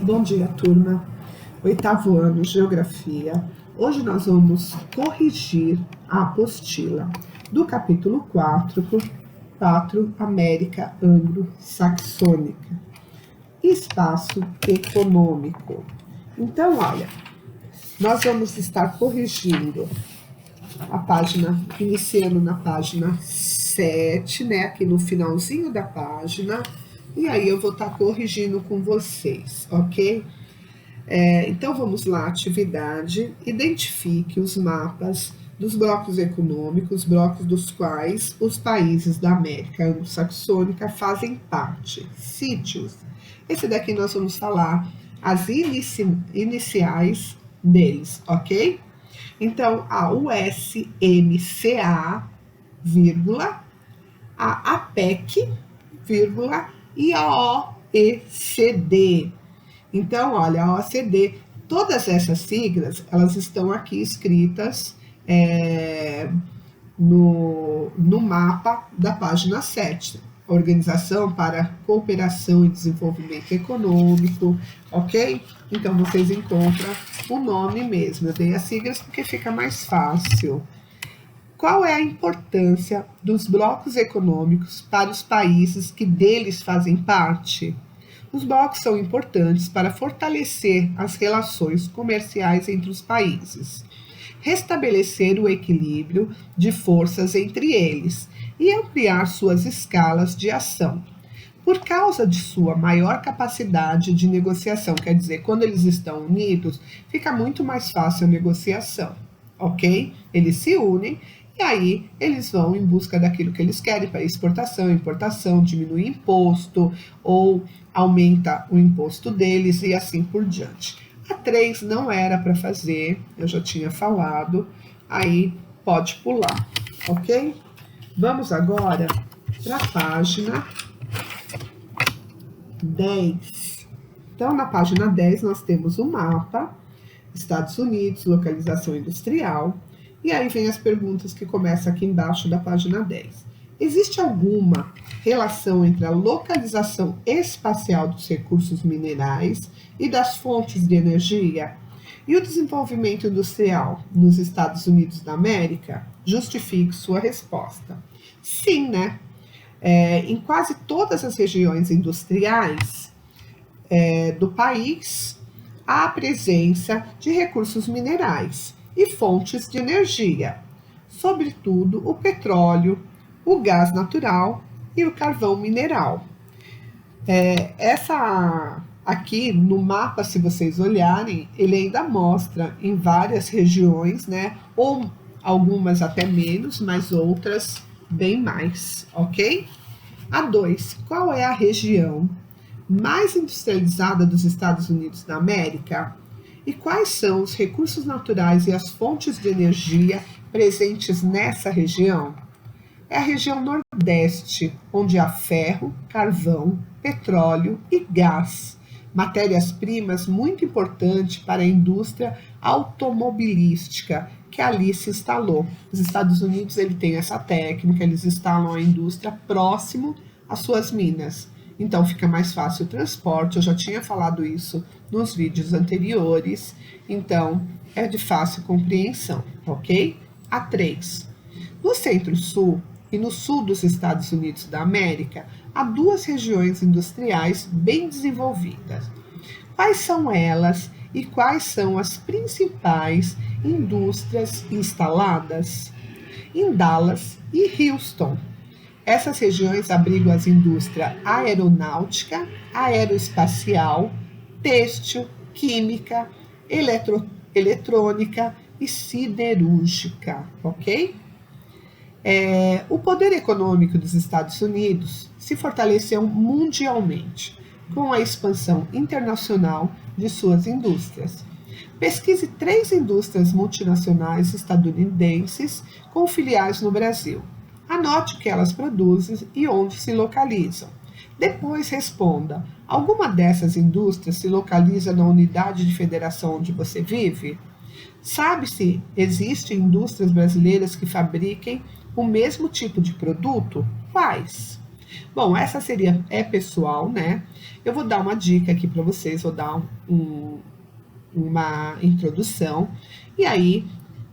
Bom dia, turma. Oitavo ano, Geografia. Hoje nós vamos corrigir a apostila do capítulo 4, América Anglo-Saxônica. Espaço econômico. Então, olha, nós vamos estar corrigindo a página, iniciando na página 7, né, aqui no finalzinho da página, e aí eu vou estar corrigindo com vocês, ok? Então, vamos lá, atividade, identifique os mapas dos blocos econômicos, blocos dos quais os países da América Anglo-Saxônica fazem parte. Sítios. Esse daqui nós vamos falar as iniciais deles, ok? Então, a USMCA, vírgula, a APEC, vírgula, e a OECD. Então, olha, a OECD, todas essas siglas, elas estão aqui escritas no mapa da página 7. Organização para Cooperação e Desenvolvimento Econômico, ok? Então, vocês encontram o nome mesmo. Eu dei as siglas porque fica mais fácil. Qual é a importância dos blocos econômicos para os países que deles fazem parte? Os blocos são importantes para fortalecer as relações comerciais entre os países, restabelecer o equilíbrio de forças entre eles e ampliar suas escalas de ação. Por causa de sua maior capacidade de negociação, quer dizer, quando eles estão unidos, fica muito mais fácil a negociação, ok? Eles se unem e aí eles vão em busca daquilo que eles querem para exportação, importação, diminui imposto ou aumenta o imposto deles e assim por diante. A 3 não era para fazer, eu já tinha falado, aí pode pular, ok? Vamos agora para a página 10. Então, na página 10 nós temos o mapa, Estados Unidos, localização industrial, e aí vem as perguntas que começam aqui embaixo da página 10. Existe alguma relação entre a localização espacial dos recursos minerais e das fontes de energia e o desenvolvimento industrial nos Estados Unidos da América? Justifique sua resposta. Sim, né? Em quase todas as regiões industriais do país, há a presença de recursos minerais e fontes de energia, sobretudo o petróleo, o gás natural e o carvão mineral. Aqui no mapa, se vocês olharem, ele ainda mostra em várias regiões, né? Ou algumas até menos, mas outras bem mais, ok? A 2, qual é a região mais industrializada dos Estados Unidos da América? E quais são os recursos naturais e as fontes de energia presentes nessa região? É a região Nordeste, onde há ferro, carvão, petróleo e gás, matérias-primas muito importantes para a indústria automobilística, que ali se instalou. Os Estados Unidos ele tem essa técnica, eles instalam a indústria próximo às suas minas. Então fica mais fácil o transporte, eu já tinha falado isso nos vídeos anteriores, então é de fácil compreensão, ok? A 3. No Centro-Sul e no sul dos Estados Unidos da América, há duas regiões industriais bem desenvolvidas. Quais são elas e quais são as principais indústrias instaladas? Em Dallas e Houston. Essas regiões abrigam as indústrias aeronáutica, aeroespacial, têxtil, química, eletrônica e siderúrgica, ok? O poder econômico dos Estados Unidos se fortaleceu mundialmente com a expansão internacional de suas indústrias. Pesquise 3 indústrias multinacionais estadunidenses com filiais no Brasil. Anote o que elas produzem e onde se localizam. Depois responda: alguma dessas indústrias se localiza na unidade de federação onde você vive? Sabe se existem indústrias brasileiras que fabriquem o mesmo tipo de produto? Quais? Bom, essa é pessoal, né? Eu vou dar uma dica aqui para vocês, vou dar uma introdução, e aí,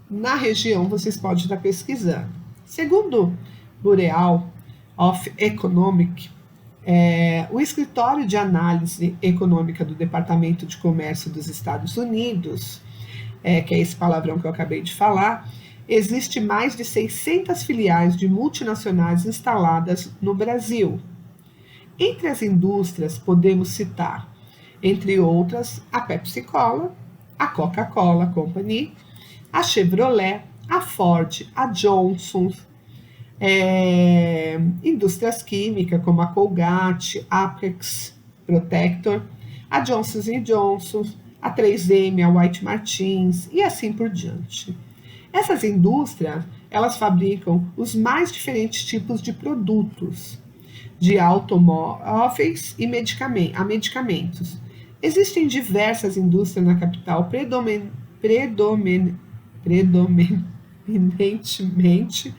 na região, vocês podem estar pesquisando. Segundo Bureau of Economic, o Escritório de Análise Econômica do Departamento de Comércio dos Estados Unidos, que é esse palavrão que eu acabei de falar, existe mais de 600 filiais de multinacionais instaladas no Brasil. Entre as indústrias, podemos citar, entre outras, a Pepsi-Cola, a Coca-Cola Company, a Chevrolet, a Ford, a Johnson, indústrias químicas como a Colgate, Apex Protector, a Johnson Johnson, a 3M, a White Martins e assim por diante. Essas indústrias, elas fabricam os mais diferentes tipos de produtos, de automóveis e medicamentos. Existem diversas indústrias na capital, predominantemente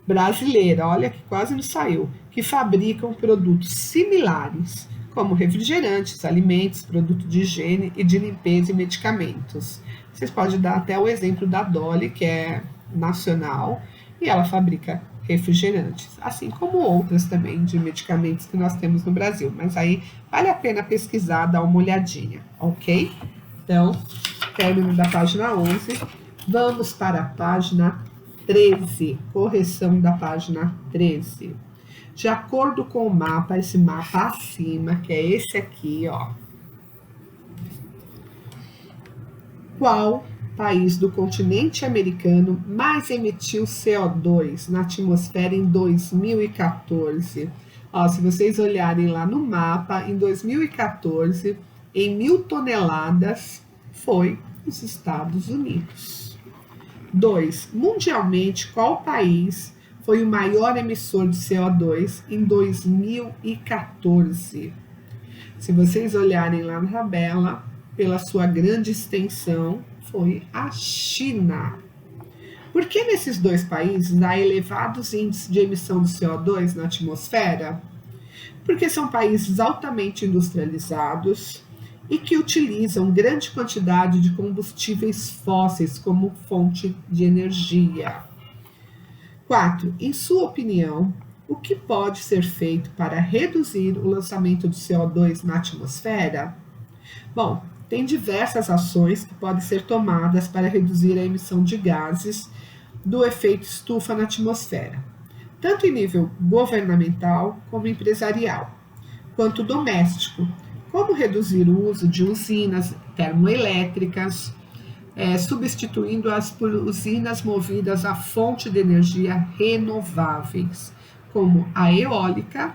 brasileira, olha que quase não saiu, que fabricam produtos similares, como refrigerantes, alimentos, produtos de higiene e de limpeza e medicamentos. Vocês podem dar até o exemplo da Dolly, que é nacional, e ela fabrica refrigerantes, assim como outras também de medicamentos que nós temos no Brasil. Mas aí vale a pena pesquisar, dar uma olhadinha, ok? Então, término da página 11. Vamos para a página 13, correção da página 13. De acordo com o mapa, esse mapa acima, que é esse aqui, ó. Qual país do continente americano mais emitiu CO2 na atmosfera em 2014? Ó, se vocês olharem lá no mapa, em 2014, em 1.000 toneladas, foi os Estados Unidos. 2. Mundialmente, qual país foi o maior emissor de CO2 em 2014? Se vocês olharem lá na tabela, pela sua grande extensão, foi a China. Por que nesses dois países há elevados índices de emissão de CO2 na atmosfera? Porque são países altamente industrializados e que utilizam grande quantidade de combustíveis fósseis como fonte de energia. 4. Em sua opinião, o que pode ser feito para reduzir o lançamento de CO2 na atmosfera? Bom, tem diversas ações que podem ser tomadas para reduzir a emissão de gases do efeito estufa na atmosfera, tanto em nível governamental como empresarial, quanto doméstico, como reduzir o uso de usinas termoelétricas, substituindo-as por usinas movidas a fonte de energia renováveis, como a eólica,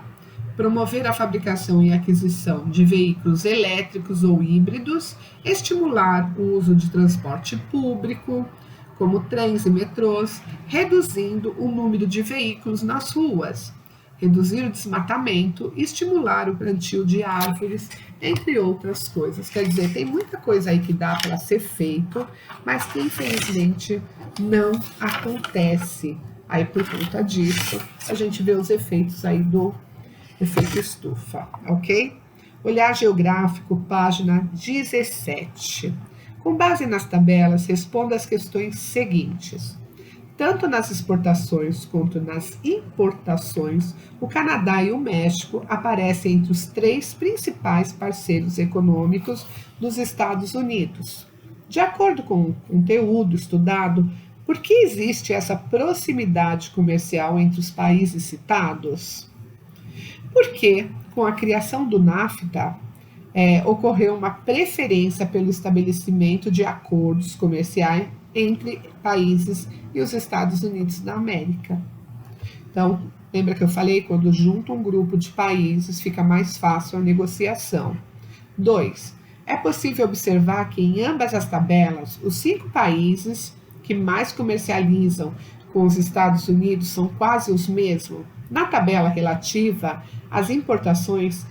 promover a fabricação e aquisição de veículos elétricos ou híbridos, estimular o uso de transporte público, como trens e metrôs, reduzindo o número de veículos nas ruas, reduzir o desmatamento e estimular o plantio de árvores, entre outras coisas. Quer dizer, tem muita coisa aí que dá para ser feito, mas que infelizmente não acontece. Aí por conta disso, a gente vê os efeitos aí do efeito estufa, ok? Olhar geográfico, página 17. Com base nas tabelas, responda as questões seguintes. Tanto nas exportações quanto nas importações, o Canadá e o México aparecem entre os 3 principais parceiros econômicos dos Estados Unidos. De acordo com o conteúdo estudado, por que existe essa proximidade comercial entre os países citados? Porque, com a criação do NAFTA, ocorreu uma preferência pelo estabelecimento de acordos comerciais entre países e os Estados Unidos da América. Então, lembra que eu falei? Quando junta um grupo de países, fica mais fácil a negociação. 2. É possível observar que em ambas as tabelas, os 5 países que mais comercializam com os Estados Unidos são quase os mesmos. Na tabela relativa às importações,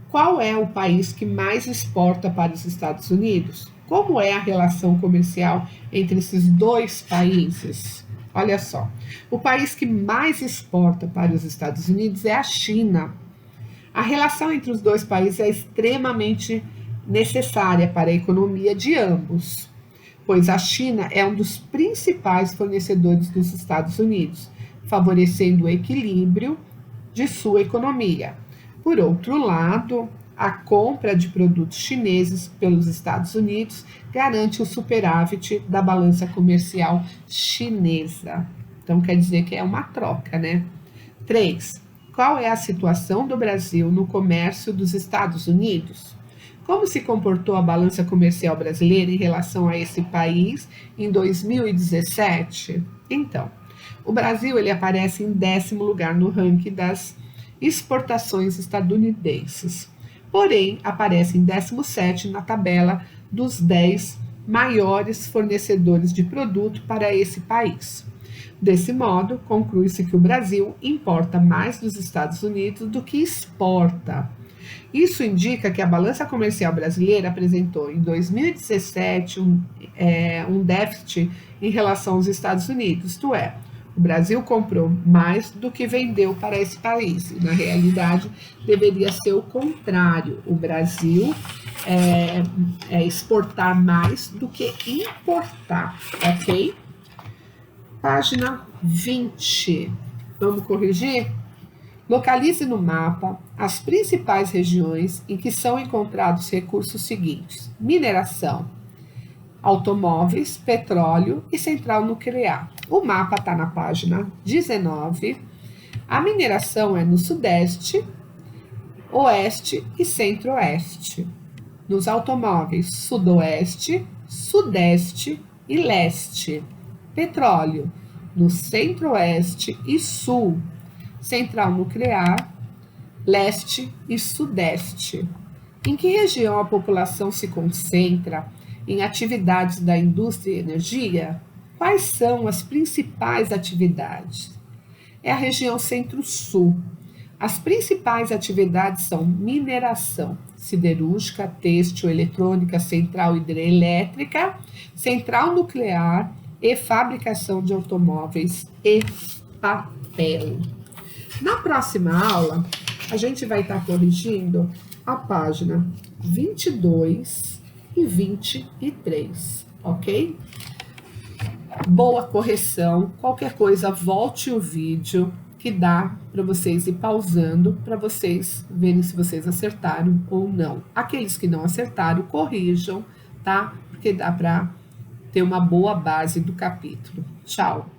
qual é o país que mais exporta para os Estados Unidos? Como é a relação comercial entre esses 2 países? Olha só, o país que mais exporta para os Estados Unidos é a China. A relação entre os dois países é extremamente necessária para a economia de ambos, pois a China é um dos principais fornecedores dos Estados Unidos, favorecendo o equilíbrio de sua economia. Por outro lado, a compra de produtos chineses pelos Estados Unidos garante o superávit da balança comercial chinesa. Então, quer dizer que é uma troca, né? 3. Qual é a situação do Brasil no comércio dos Estados Unidos? Como se comportou a balança comercial brasileira em relação a esse país em 2017? Então, o Brasil ele aparece em 10º lugar no ranking das exportações estadunidenses. Porém, aparece em 17º na tabela dos 10 maiores fornecedores de produto para esse país. Desse modo, conclui-se que o Brasil importa mais dos Estados Unidos do que exporta. Isso indica que a balança comercial brasileira apresentou em 2017 um déficit em relação aos Estados Unidos, isto é, o Brasil comprou mais do que vendeu para esse país. Na realidade, deveria ser o contrário. O Brasil exportar mais do que importar, ok? Página 20. Vamos corrigir? Localize no mapa as principais regiões em que são encontrados recursos seguintes: mineração, automóveis, petróleo e central nuclear. O mapa está na página 19. A mineração é no sudeste, oeste e centro-oeste. Nos automóveis, sudoeste, sudeste e leste. Petróleo, no centro-oeste e sul. Central nuclear, leste e sudeste. Em que região a população se concentra em atividades da indústria e energia? Quais são as principais atividades? É a região centro-sul. As principais atividades são mineração, siderúrgica, têxtil, eletrônica, central hidrelétrica, central nuclear e fabricação de automóveis e papel. Na próxima aula, a gente vai estar corrigindo a página 22 e 23, ok? Boa correção. Qualquer coisa, volte o vídeo que dá para vocês ir pausando para vocês verem se vocês acertaram ou não. Aqueles que não acertaram, corrijam, tá? Porque dá para ter uma boa base do capítulo. Tchau!